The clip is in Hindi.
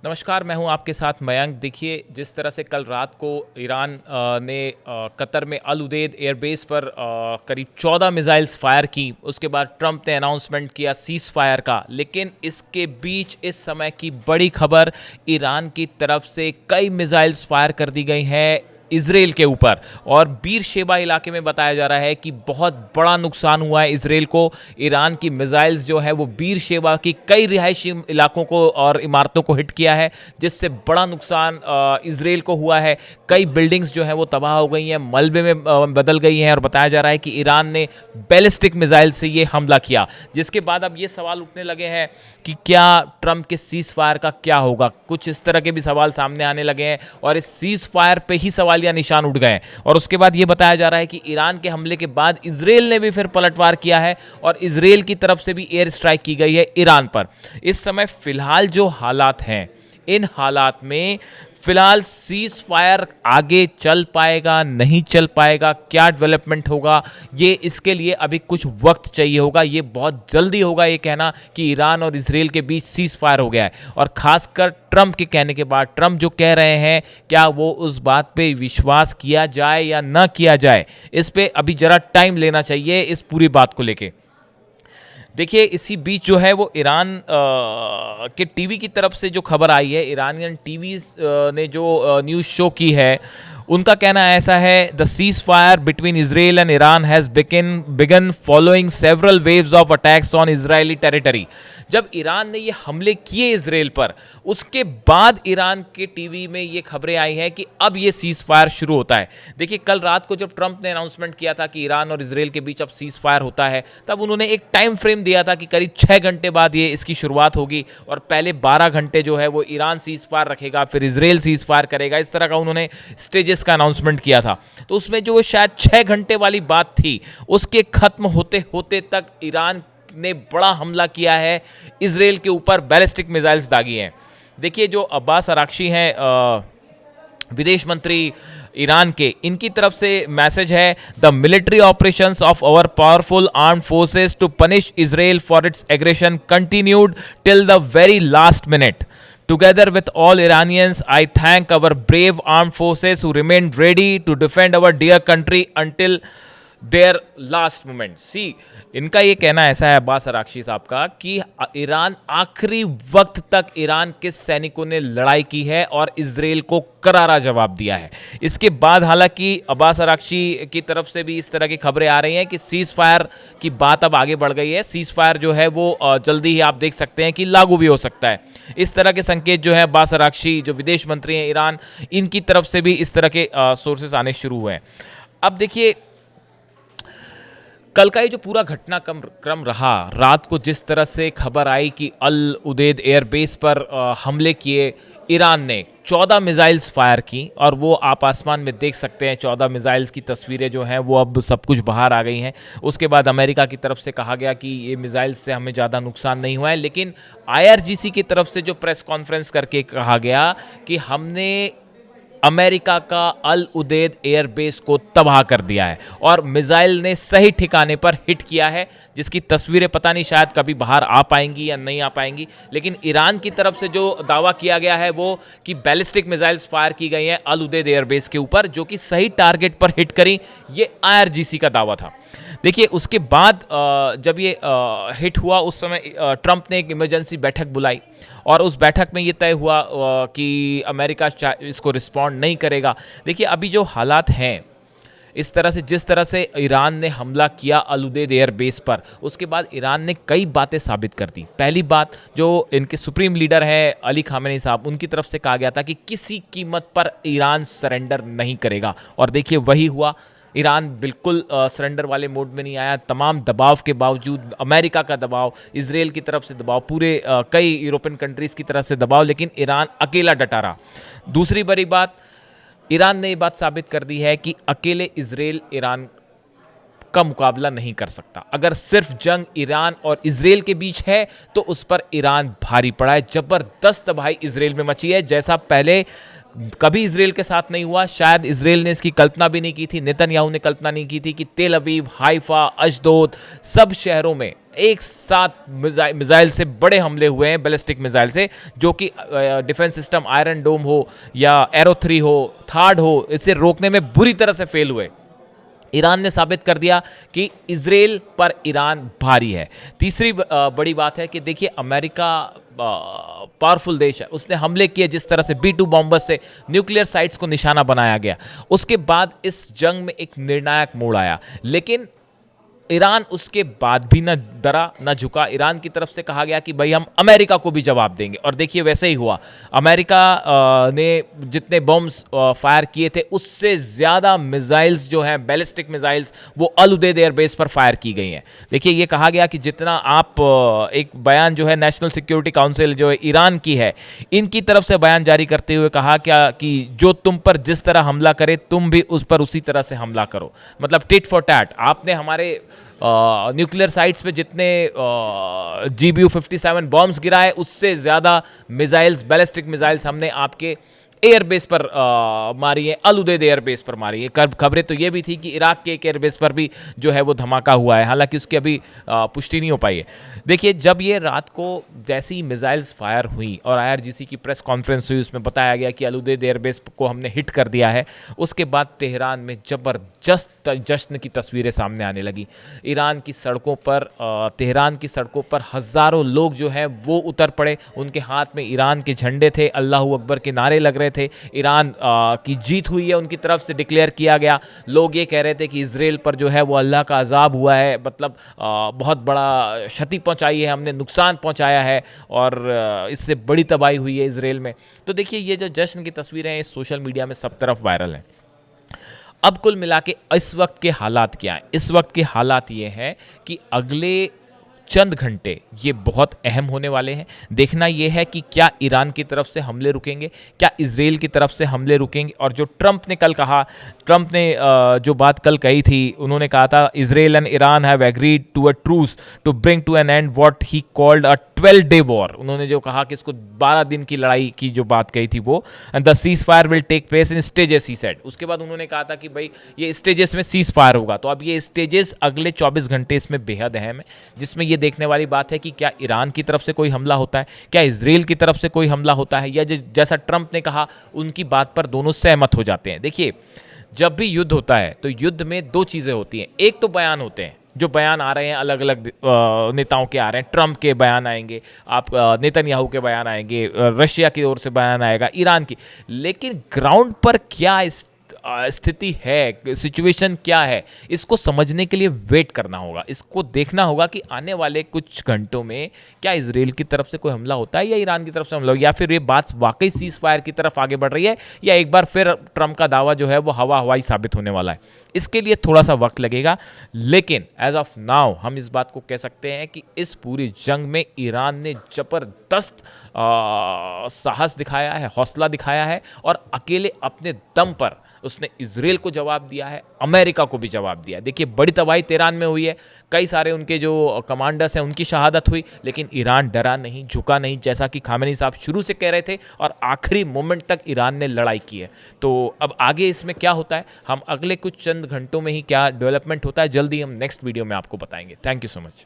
नमस्कार, मैं हूं आपके साथ मयंक। देखिए, जिस तरह से कल रात को ईरान ने कतर में अल उदेद एयरबेस पर करीब 14 मिसाइल्स फायर की, उसके बाद ट्रंप ने अनाउंसमेंट किया सीज फायर का। लेकिन इसके बीच इस समय की बड़ी खबर, ईरान की तरफ से कई मिसाइल्स फायर कर दी गई हैं इजराइल के ऊपर, और बीरशेबा इलाके में बताया जा रहा है कि बहुत बड़ा नुकसान हुआ है इजराइल को। ईरान की मिसाइल्स जो है वो बीरशेबा की कई रिहायशी इलाकों को और इमारतों को हिट किया है, जिससे बड़ा नुकसान इजराइल को हुआ है। कई बिल्डिंग्स जो हैं वो तबाह हो गई हैं, मलबे में बदल गई हैं, और बताया जा रहा है कि ईरान ने बैलिस्टिक मिसाइल से ये हमला किया। जिसके बाद अब ये सवाल उठने लगे हैं कि क्या ट्रंप के सीज फायर का क्या होगा। कुछ इस तरह के भी सवाल सामने आने लगे हैं, और इस सीज फायर पे ही सवाल या निशान उठ गए। और उसके बाद यह बताया जा रहा है कि ईरान के हमले के बाद इजराइल ने भी फिर पलटवार किया है, और इजराइल की तरफ से भी एयर स्ट्राइक की गई है ईरान पर। इस समय फिलहाल जो हालात हैं, इन हालात में फिलहाल सीज फायर आगे चल पाएगा, नहीं चल पाएगा, क्या डेवलपमेंट होगा, ये इसके लिए अभी कुछ वक्त चाहिए होगा। ये बहुत जल्दी होगा ये कहना कि ईरान और इजराइल के बीच सीज फायर हो गया है। और खासकर ट्रंप के कहने के बाद, ट्रंप जो कह रहे हैं, क्या वो उस बात पे विश्वास किया जाए या ना किया जाए, इस पे अभी जरा टाइम लेना चाहिए इस पूरी बात को लेके। देखिए, इसी बीच जो है वो ईरान के टीवी की तरफ से जो खबर आई है, ईरानियन टीवी ने जो न्यूज़ शो की है, उनका कहना ऐसा है, the cease fire between Israel and Iran has begun following several waves of attacks on Israeli territory. जब ईरान ने ये हमले किए इजराइल पर, उसके बाद ईरान के टीवी में ये खबरें आई हैं कि अब ये सीज फायर शुरू होता है। देखिए, कल रात को जब ट्रंप ने अनाउंसमेंट किया था कि ईरान और इजराइल के बीच अब सीज फायर होता है, तब उन्होंने एक टाइम फ्रेम दिया था कि करीब 6 घंटे बाद ये इसकी शुरुआत होगी, और पहले 12 घंटे जो है वो ईरान सीज फायर रखेगा, फिर इजराइल सीज फायर करेगा। इस तरह का उन्होंने स्टेजेस का अनाउंसमेंट किया था। तो उसमें जो शायद 6 घंटे वाली बात थी, उसके खत्म होते होते तक ईरान ने बड़ा हमला किया है इजराइल के ऊपर, बैलिस्टिक मिसाइल्स दागी हैं। देखिए, जो अब्बास अराक्ची हैं विदेश मंत्री ईरान के, इनकी तरफ से मैसेज है, the military operations of our powerful armed forces to punish Israel for its aggression continued till the very last minute. Together with all Iranians, I thank our brave armed forces who remained ready to defend our dear country until their last moment. See, इनका ये कहना ऐसा है अब्बास अराक्ची साहब का कि ईरान आखिरी वक्त तक ईरान के सैनिकों ने लड़ाई की है और इजराइल को करारा जवाब दिया है। इसके बाद हालांकि अब्बास अराक्ची की तरफ से भी इस तरह की खबरें आ रही हैं कि सीज फायर की बात अब आगे बढ़ गई है। सीज फायर जो है वो जल्दी ही आप देख सकते हैं कि लागू भी हो सकता है। इस तरह के संकेत जो है अब्बास अराक्ची जो विदेश मंत्री हैं ईरान, इनकी तरफ से भी इस तरह के सोर्सेस आने शुरू हुए हैं। अब देखिए, कल का ये जो पूरा घटनाक्रम रहा, रात को जिस तरह से खबर आई कि अल उदेद एयरबेस पर हमले किए ईरान ने, 14 मिसाइल्स फायर की, और वो आप आसमान में देख सकते हैं 14 मिसाइल्स की तस्वीरें जो हैं वो अब सब कुछ बाहर आ गई हैं। उसके बाद अमेरिका की तरफ से कहा गया कि ये मिसाइल्स से हमें ज़्यादा नुकसान नहीं हुआ है, लेकिन IRGC की तरफ से जो प्रेस कॉन्फ्रेंस करके कहा गया कि हमने अमेरिका का अल उदेद एयरबेस को तबाह कर दिया है और मिसाइल ने सही ठिकाने पर हिट किया है, जिसकी तस्वीरें पता नहीं शायद कभी बाहर आ पाएंगी या नहीं आ पाएंगी। लेकिन ईरान की तरफ से जो दावा किया गया है वो कि बैलिस्टिक मिसाइल्स फायर की गई हैं अल उदेद एयरबेस के ऊपर, जो कि सही टारगेट पर हिट करी, ये IRGC का दावा था। देखिए, उसके बाद जब ये हिट हुआ, उस समय ट्रंप ने एक इमरजेंसी बैठक बुलाई, और उस बैठक में ये तय हुआ कि अमेरिका इसको रिस्पॉन्ड नहीं करेगा। देखिए, अभी जो हालात हैं, इस तरह से जिस तरह से ईरान ने हमला किया अल उदेद एयरबेस पर, उसके बाद ईरान ने कई बातें साबित कर दी। पहली बात, जो इनके सुप्रीम लीडर हैं अली खामेनी साहब, उनकी तरफ से कहा गया था कि किसी कीमत पर ईरान सरेंडर नहीं करेगा, और देखिए वही हुआ। ईरान बिल्कुल सरेंडर वाले मोड में नहीं आया। तमाम दबाव के बावजूद, अमेरिका का दबाव, इजराइल की तरफ से दबाव, पूरे कई यूरोपियन कंट्रीज़ की तरफ से दबाव, लेकिन ईरान अकेला डटा रहा। दूसरी बड़ी बात, ईरान ने ये बात साबित कर दी है कि अकेले इजराइल ईरान का मुकाबला नहीं कर सकता। अगर सिर्फ जंग ईरान और इजराइल के बीच है तो उस पर ईरान भारी पड़ा है। जबरदस्त भाई इजराइल में मची है, जैसा पहले कभी इजराइल के साथ नहीं हुआ। शायद इजराइल ने इसकी कल्पना भी नहीं की थी, नेतन्याहू ने कल्पना नहीं की थी कि तेल अवीव, हाइफा, अशदोद सब शहरों में एक साथ मिसाइल से बड़े हमले हुए हैं, बैलिस्टिक मिसाइल से, जो कि डिफेंस सिस्टम आयरन डोम हो या एरो 3 हो, थार्ड हो, इसे रोकने में बुरी तरह से फेल हुए। ईरान ने साबित कर दिया कि इजराइल पर ईरान भारी है। तीसरी बड़ी बात है कि देखिए अमेरिका पावरफुल देश है, उसने हमले किए जिस तरह से B-2 बॉम्बर से न्यूक्लियर साइट्स को निशाना बनाया गया। उसके बाद इस जंग में एक निर्णायक मोड़ आया, लेकिन ईरान उसके बाद भी न डरा न झुका। ईरान की तरफ से कहा गया कि भाई हम अमेरिका को भी जवाब देंगे, और देखिए वैसे ही हुआ। अमेरिका ने जितने बॉम्ब्स फायर किए थे उससे ज़्यादा मिसाइल्स जो हैं, बैलिस्टिक मिसाइल्स, वो अल उदेद एयरबेस पर फायर की गई हैं। देखिए ये कहा गया कि जितना आप एक बयान जो है नेशनल सिक्योरिटी काउंसिल जो है ईरान की है, इनकी तरफ से बयान जारी करते हुए कहा क्या कि जो तुम पर जिस तरह हमला करे तुम भी उस पर उसी तरह से हमला करो, मतलब टिट फॉर टैट। आपने हमारे न्यूक्लियर साइट्स पे जितने GBU-57 बॉम्ब्स गिराए उससे ज़्यादा मिसाइल्स, बैलिस्टिक मिसाइल्स हमने आपके एयरबेस पर मारी है, अल उदेद एयरबेस पर मारी है। खबरें तो ये भी थी कि इराक के एक एयरबेस पर भी जो है वो धमाका हुआ है, हालांकि उसकी अभी पुष्टि नहीं हो पाई है। देखिए जब ये रात को जैसी मिसाइल्स फायर हुई और IRGC की प्रेस कॉन्फ्रेंस हुई, उसमें बताया गया कि अल उदेद एयरबेस को हमने हिट कर दिया है। उसके बाद तेहरान में जबरदस्त जश्न की तस्वीरें सामने आने लगी। ईरान की सड़कों पर, तेहरान की सड़कों पर हज़ारों लोग जो हैं वो उतर पड़े। उनके हाथ में ईरान के झंडे थे, अल्लाहू अकबर के नारे लग रहे थे। ईरान की जीत हुई है उनकी तरफ से डिक्लेयर किया गया। लोग ये कह रहे थे कि इजराइल पर जो है वो अल्लाह का अजाब हुआ है, मतलब बहुत बड़ा क्षति पहुंचाई है हमने, नुकसान पहुंचाया है, और इससे बड़ी तबाही हुई है इजराइल में। तो देखिए ये जो जश्न की तस्वीरें हैं सोशल मीडिया में सब तरफ वायरल हैं। अब कुल मिला के इस वक्त के हालात क्या हैं? इस वक्त के हालात ये हैं कि अगले चंद घंटे ये बहुत अहम होने वाले हैं। देखना ये है कि क्या ईरान की तरफ से हमले रुकेंगे, क्या इजराइल की तरफ से हमले रुकेंगे। और जो ट्रंप ने कल कहा, ट्रंप ने जो बात कल कही थी, उन्होंने कहा था Israel and Iran have agreed to a truce to bring to an end what he called a 12-day war. उन्होंने जो कहा कि इसको 12 दिन की लड़ाई की जो बात कही थी वो, and the ceasefire will take place in stages he said. उसके बाद उन्होंने कहा था कि भाई ये स्टेजेस में सीज फायर होगा। तो अब ये स्टेजेस अगले 24 घंटे इसमें बेहद अहम है, जिसमें ये देखने वाली बात है कि क्या ईरान की तरफ से कोई हमला होता है, क्या इजराइल की तरफ से कोई हमला होता है, या जैसा ट्रंप ने कहा उनकी बात पर दोनों सहमत हो जाते हैं। देखिए जब भी युद्ध होता है तो युद्ध में दो चीज़ें होती हैं। एक तो बयान होते हैं, जो बयान आ रहे हैं अलग अलग नेताओं के आ रहे हैं। ट्रंप के बयान आएंगे, आप नेतन्याहू के बयान आएंगे, रशिया की ओर से बयान आएगा, ईरान की। लेकिन ग्राउंड पर क्या स्थिति है, सिचुएशन क्या है, इसको समझने के लिए वेट करना होगा। इसको देखना होगा कि आने वाले कुछ घंटों में क्या इजराइल की तरफ से कोई हमला होता है या ईरान की तरफ से हमला, या फिर ये बात वाकई सीज फायर की तरफ आगे बढ़ रही है, या एक बार फिर ट्रंप का दावा जो है वो हवाई साबित होने वाला है। इसके लिए थोड़ा सा वक्त लगेगा, लेकिन एज ऑफ नाउ हम इस बात को कह सकते हैं कि इस पूरी जंग में ईरान ने जबरदस्त साहस दिखाया है, हौसला दिखाया है, और अकेले अपने दम पर उसने इजराइल को जवाब दिया है, अमेरिका को भी जवाब दिया। देखिए बड़ी तबाही तेहरान में हुई है, कई सारे उनके जो कमांडर्स हैं उनकी शहादत हुई, लेकिन ईरान डरा नहीं, झुका नहीं, जैसा कि खामेनी साहब शुरू से कह रहे थे, और आखिरी मोमेंट तक ईरान ने लड़ाई की है। तो अब आगे इसमें क्या होता है, हम अगले कुछ चंद घंटों में ही क्या डेवलपमेंट होता है, जल्दी हम नेक्स्ट वीडियो में आपको बताएंगे। Thank you so much.